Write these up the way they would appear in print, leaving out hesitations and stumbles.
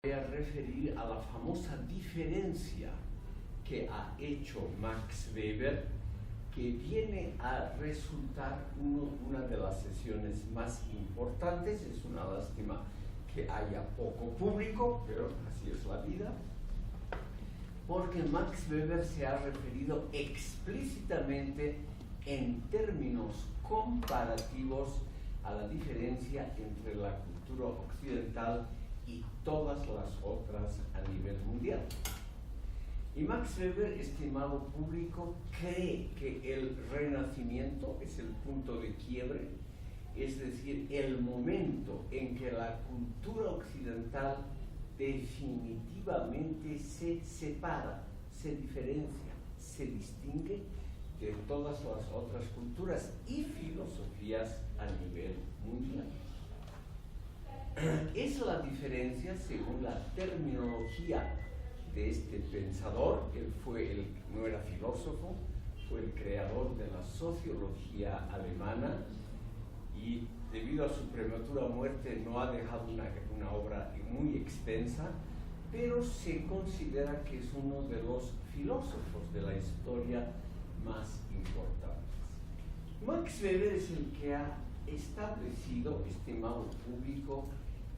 Voy a referir a la famosa diferencia que ha hecho Max Weber, que viene a resultar una de las sesiones más importantes. Es una lástima que haya poco público, pero así es la vida, porque Max Weber se ha referido explícitamente en términos comparativos a la diferencia entre la cultura occidental y todas las otras a nivel mundial. Y Max Weber, estimado público, cree que el Renacimiento es el punto de quiebre, es decir, el momento en que la cultura occidental definitivamente se separa, se diferencia, se distingue de todas las otras culturas y filosofías a nivel mundial. Es la diferencia, según la terminología de este pensador. Él no era filósofo, fue el creador de la sociología alemana y debido a su prematura muerte no ha dejado una obra muy extensa, pero se considera que es uno de los filósofos de la historia más importantes. Max Weber es el que ha establecido, estimado público,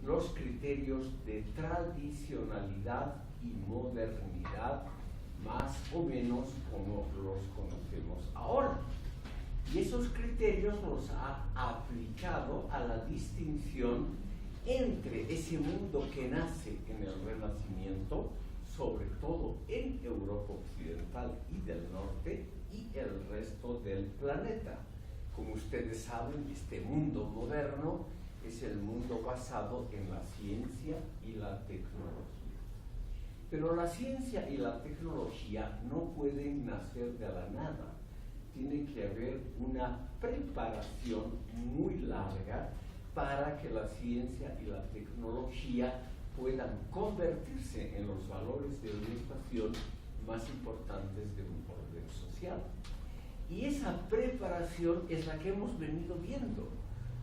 los criterios de tradicionalidad y modernidad, más o menos como los conocemos ahora. Y esos criterios los ha aplicado a la distinción entre ese mundo que nace en el Renacimiento, sobre todo en Europa occidental y del norte, y el resto del planeta. Como ustedes saben, este mundo moderno es el mundo basado en la ciencia y la tecnología. Pero la ciencia y la tecnología no pueden nacer de la nada. Tiene que haber una preparación muy larga para que la ciencia y la tecnología puedan convertirse en los valores de orientación más importantes de un orden social. Y esa preparación es la que hemos venido viendo.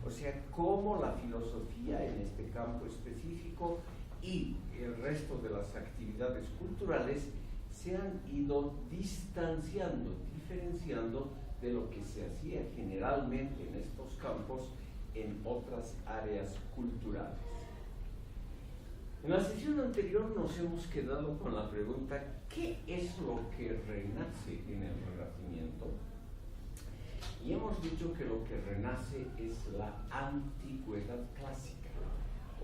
O sea, cómo la filosofía en este campo específico y el resto de las actividades culturales se han ido distanciando, diferenciando de lo que se hacía generalmente en estos campos en otras áreas culturales. En la sesión anterior nos hemos quedado con la pregunta: ¿qué es lo que renace en el Renacimiento? Y hemos dicho que lo que renace es la antigüedad clásica,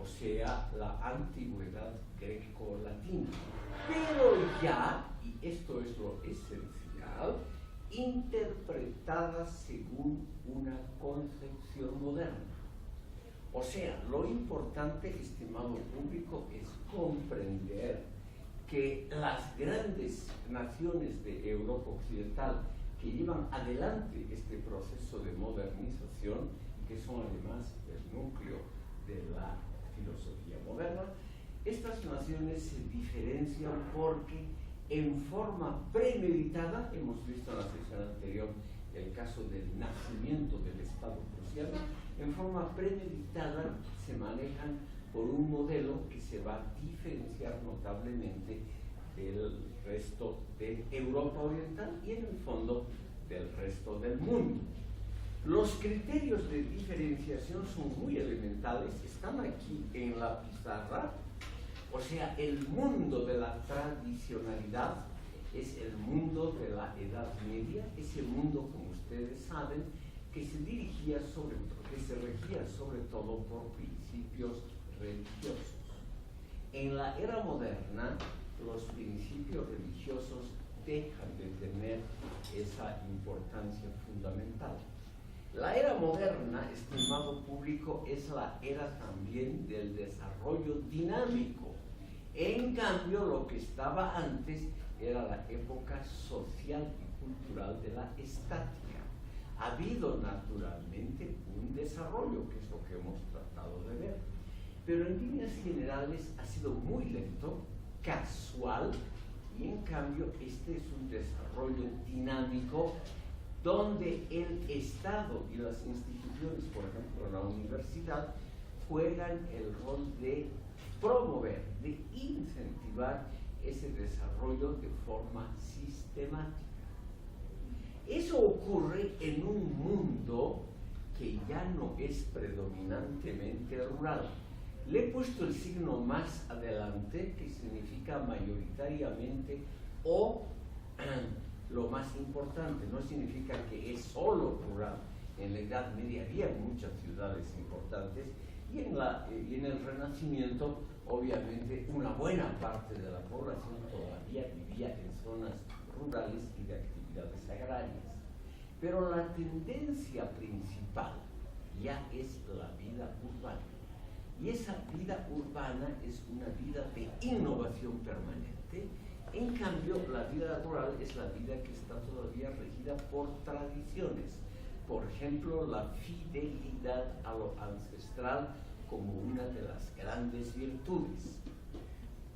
o sea, la antigüedad greco-latina. Pero ya, y esto es lo esencial, interpretada según una concepción moderna. O sea, lo importante, estimado público, es comprender que las grandes naciones de Europa occidental que llevan adelante este proceso de modernización y que son además el núcleo de la filosofía moderna, estas naciones se diferencian porque en forma premeditada, hemos visto en la sesión anterior el caso del nacimiento del Estado prusiano, en forma premeditada se manejan por un modelo que se va a diferenciar notablemente del resto de Europa Oriental y en el fondo del resto del mundo. Los criterios de diferenciación son muy elementales, están aquí en la pizarra. O sea, el mundo de la tradicionalidad es el mundo de la Edad Media, ese mundo, como ustedes saben, que se regía sobre todo por principios religiosos. En la era moderna, los principios religiosos dejan de tener esa importancia fundamental. La era moderna, estimado público, es la era también del desarrollo dinámico. En cambio, lo que estaba antes era la época social y cultural de la estática. Ha habido naturalmente un desarrollo, que es lo que hemos tratado de ver, pero en líneas generales ha sido muy lento, casual, y en cambio este es un desarrollo dinámico donde el Estado y las instituciones, por ejemplo la universidad, juegan el rol de promover, de incentivar ese desarrollo de forma sistemática. Eso ocurre en un mundo que ya no es predominantemente rural. Le he puesto el signo más adelante, que significa mayoritariamente o lo más importante. No significa que es solo rural. En la Edad Media había muchas ciudades importantes y en el Renacimiento, obviamente, una buena parte de la población todavía vivía en zonas rurales y de actividades agrarias. Pero la tendencia principal ya es la vida urbana. Y esa vida urbana es una vida de innovación permanente. En cambio, la vida rural es la vida que está todavía regida por tradiciones. Por ejemplo, la fidelidad a lo ancestral como una de las grandes virtudes.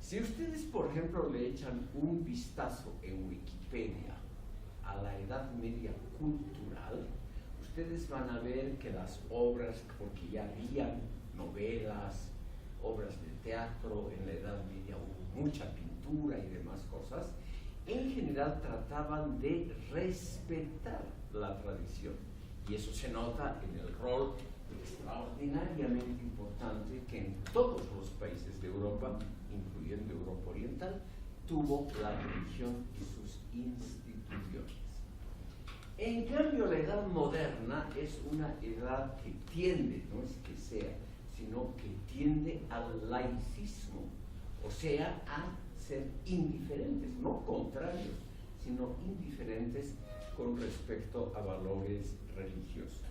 Si ustedes, por ejemplo, le echan un vistazo en Wikipedia a la Edad Media cultural, ustedes van a ver que las obras, porque ya habían novelas, obras de teatro, en la Edad Media hubo mucha pintura y demás cosas, en general trataban de respetar la tradición. Y eso se nota en el rol extraordinariamente importante que en todos los países de Europa, incluyendo Europa Oriental, tuvo la religión y sus instituciones. En cambio, la edad moderna es una edad que tiende, no es que sea, sino que tiende al laicismo, o sea, a ser indiferentes, no contrarios, sino indiferentes con respecto a valores religiosos.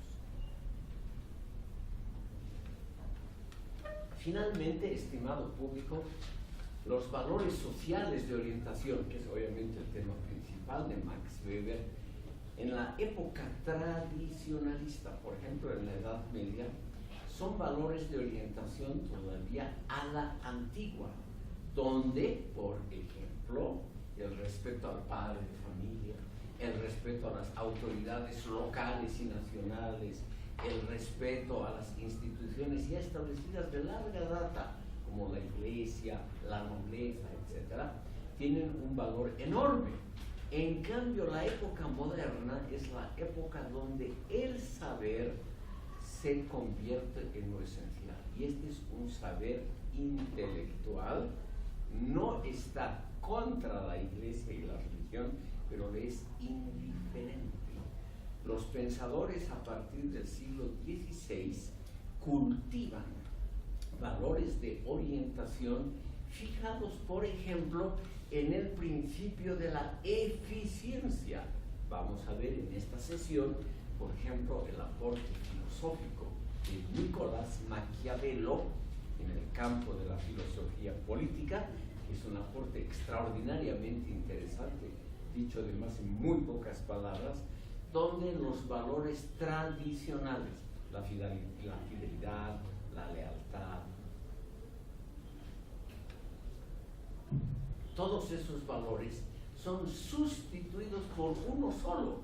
Finalmente, estimado público, los valores sociales de orientación, que es obviamente el tema principal de Max Weber, en la época tradicionalista, por ejemplo en la Edad Media, son valores de orientación todavía a la antigua, donde, por ejemplo, el respeto al padre de familia, el respeto a las autoridades locales y nacionales, el respeto a las instituciones ya establecidas de larga data, como la iglesia, la nobleza, etc., tienen un valor enorme. En cambio, la época moderna es la época donde el saber se convierte en lo esencial. Y este es un saber intelectual, no está contra la iglesia y la religión, pero le es indiferente. Los pensadores a partir del siglo XVI cultivan valores de orientación fijados, por ejemplo, en el principio de la eficiencia. Vamos a ver en esta sesión, por ejemplo, el aporte filosófico de Nicolás Maquiavelo en el campo de la filosofía política, que es un aporte extraordinariamente interesante, dicho además en muy pocas palabras, donde los valores tradicionales, la fidelidad, la lealtad, todos esos valores son sustituidos por uno solo,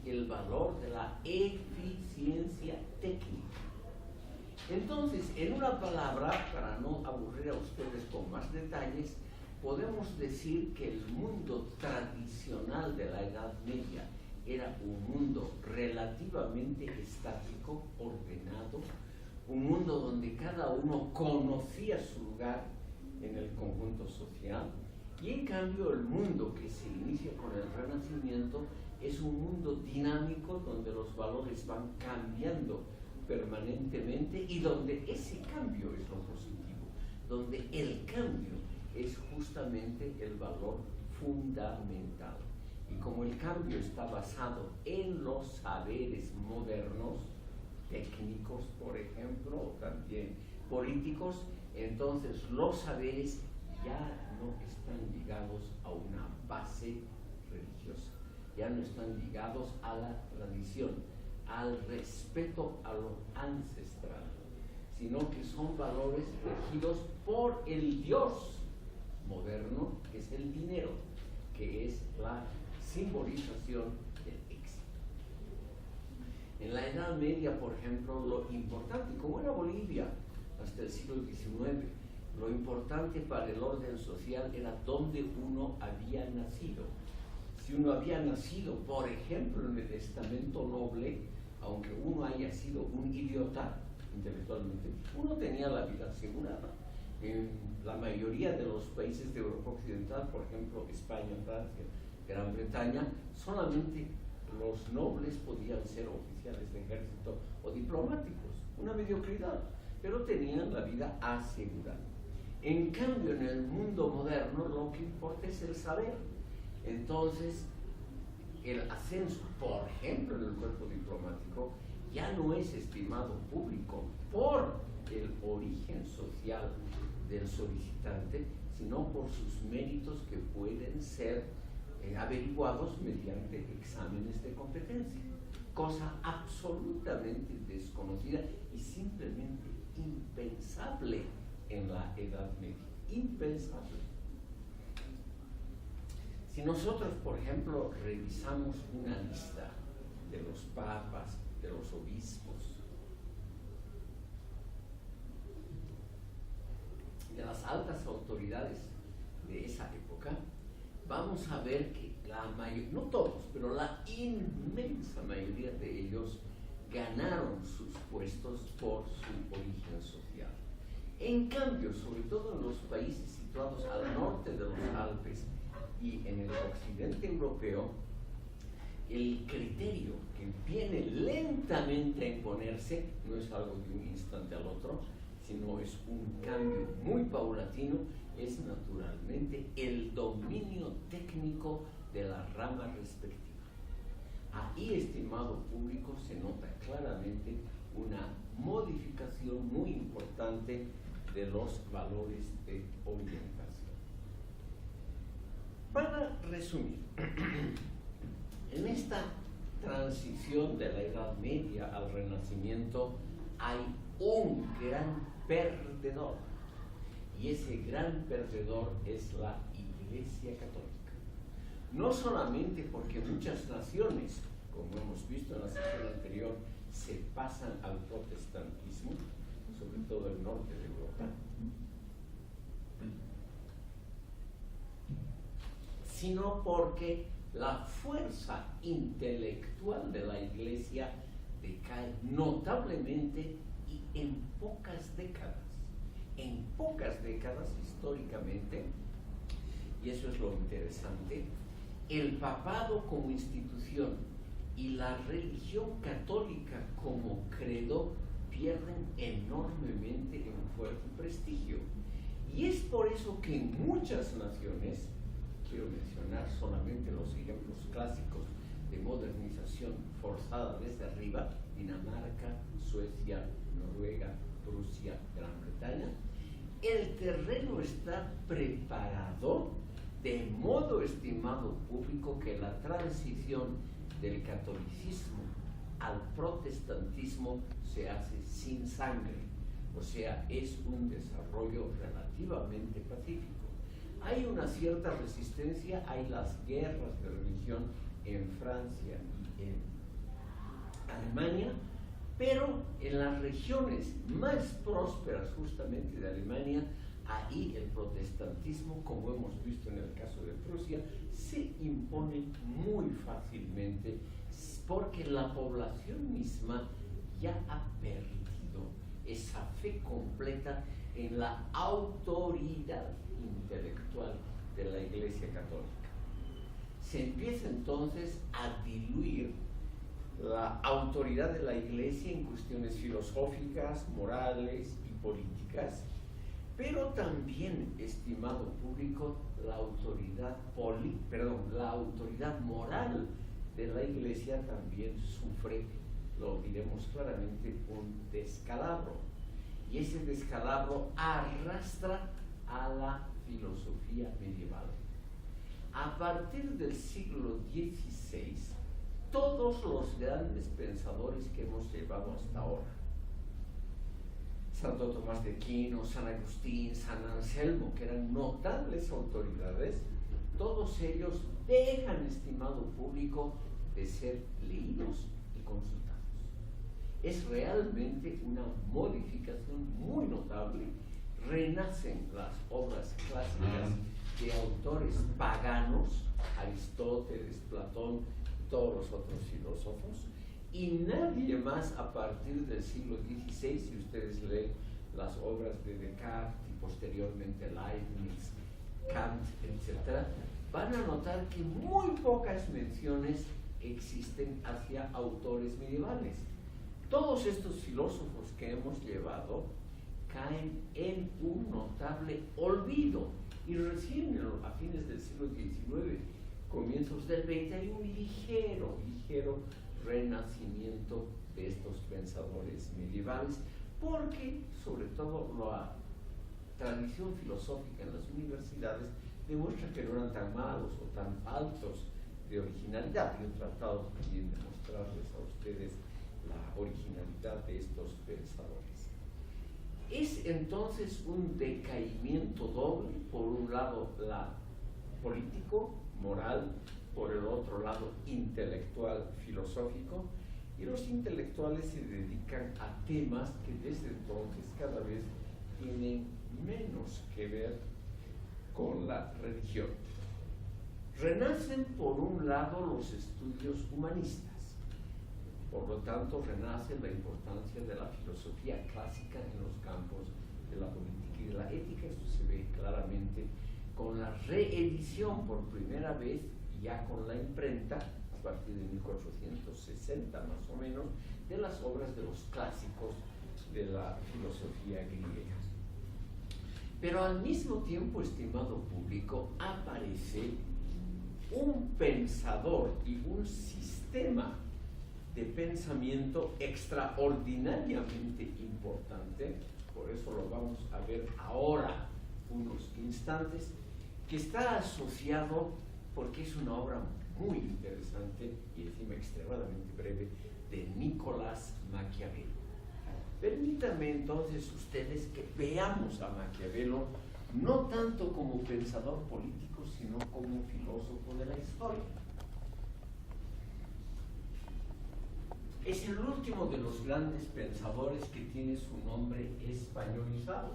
el valor de la eficiencia técnica. Entonces, en una palabra, para no aburrir a ustedes con más detalles, podemos decir que el mundo tradicional de la Edad Media era un mundo relativamente estático, ordenado, un mundo donde cada uno conocía su lugar en el conjunto social, y en cambio el mundo que se inicia con el Renacimiento es un mundo dinámico donde los valores van cambiando permanentemente y donde ese cambio es lo positivo, donde el cambio es justamente el valor fundamental. Y como el cambio está basado en los saberes modernos, técnicos, por ejemplo, o también políticos, entonces los saberes ya no están ligados a una base religiosa, ya no están ligados a la tradición, al respeto a lo ancestral, sino que son valores regidos por el Dios moderno, que es el dinero, que es la simbolización del éxito. En la Edad Media, por ejemplo, lo importante, como era Bolivia hasta el siglo XIX, Lo importante para el orden social era dónde uno había nacido. Si uno había nacido, por ejemplo, en el estamento noble, aunque uno haya sido un idiota intelectualmente, uno tenía la vida asegurada. En la mayoría de los países de Europa Occidental, por ejemplo, España, Francia, Gran Bretaña, solamente los nobles podían ser oficiales de ejército o diplomáticos, una mediocridad, pero tenían la vida asegurada. En cambio, en el mundo moderno lo que importa es el saber. Entonces, el ascenso, por ejemplo, en el cuerpo diplomático, ya no es estimado público por el origen social del solicitante, sino por sus méritos que pueden ser averiguados mediante exámenes de competencia, cosa absolutamente desconocida y simplemente impensable en la Edad Media, impensable. Si nosotros, por ejemplo, revisamos una lista de los papas, de los obispos, de las altas autoridades de esa época, vamos a ver que la mayoría, no todos, pero la inmensa mayoría de ellos ganaron sus puestos por su origen social. En cambio, sobre todo en los países situados al norte de los Alpes y en el occidente europeo, el criterio que viene lentamente a imponerse no es algo de un instante al otro, sino es un cambio muy paulatino, es naturalmente el dominio técnico de la rama respectiva. Ahí, estimado público, se nota claramente una modificación muy importante de los valores de orientación. Para resumir, en esta transición de la Edad Media al Renacimiento hay un gran perdedor, y ese gran perdedor es la Iglesia Católica. No solamente porque muchas naciones, como hemos visto en la sesión anterior, se pasan al protestantismo, sobre todo el norte de Europa, sino porque la fuerza intelectual de la Iglesia decae notablemente y en pocas décadas históricamente, y eso es lo interesante, el papado como institución y la religión católica como credo pierden enormemente en fuerza y prestigio. Y es por eso que en muchas naciones, quiero mencionar solamente los ejemplos clásicos de modernización forzada desde arriba: Dinamarca, Suecia, Noruega, Rusia, Gran Bretaña, el terreno está preparado de modo, estimado público, que la transición del catolicismo al protestantismo se hace sin sangre, o sea, es un desarrollo relativamente pacífico. Hay una cierta resistencia, hay las guerras de religión en Francia y en Alemania, pero en las regiones más prósperas justamente de Alemania, ahí el protestantismo, como hemos visto en el caso de Prusia, se impone muy fácilmente, porque la población misma ya ha perdido esa fe completa en la autoridad intelectual de la Iglesia Católica. Se empieza entonces a diluir la autoridad de la Iglesia en cuestiones filosóficas, morales y políticas, pero también, estimado público, la autoridad moral de la Iglesia también sufre, lo diremos claramente, un descalabro. Y ese descalabro arrastra a la filosofía medieval. A partir del siglo XVI, todos los grandes pensadores que hemos llevado hasta ahora, Santo Tomás de Aquino, San Agustín, San Anselmo, que eran notables autoridades, todos ellos dejan, estimado público, de ser leídos y consultados. Es realmente una modificación muy notable renacen las obras clásicas de autores paganos, Aristóteles, Platón, todos los otros filósofos, y nadie más a partir del siglo XVI, si ustedes leen las obras de Descartes y posteriormente Leibniz, Kant, etc., van a notar que muy pocas menciones existen hacia autores medievales. Todos estos filósofos que hemos llevado caen en un notable olvido, y recién a fines del siglo XIX, comienzos del XX, hay un ligero renacimiento de estos pensadores medievales, porque sobre todo la tradición filosófica en las universidades demuestra que no eran tan malos o tan altos de originalidad. Yo he tratado también de mostrarles a ustedes la originalidad de estos pensadores. Es entonces un decaimiento doble: por un lado la político, moral, por el otro lado intelectual, filosófico, y los intelectuales se dedican a temas que desde entonces cada vez tienen menos que ver con la religión. Renacen por un lado los estudios humanistas, por lo tanto renace la importancia de la filosofía clásica en los campos de la política y de la ética. Esto se ve claramente con la reedición por primera vez, ya con la imprenta, a partir de 1460 más o menos, de las obras de los clásicos de la filosofía griega. Pero al mismo tiempo, estimado público, aparece un pensador y un sistema de pensamiento extraordinariamente importante, por eso lo vamos a ver ahora unos instantes, que está asociado, porque es una obra muy interesante y encima extremadamente breve, de Nicolás Maquiavelo. Permítanme entonces ustedes que veamos a Maquiavelo no tanto como pensador político, sino como filósofo de la historia. Es el último de los grandes pensadores que tiene su nombre españolizado.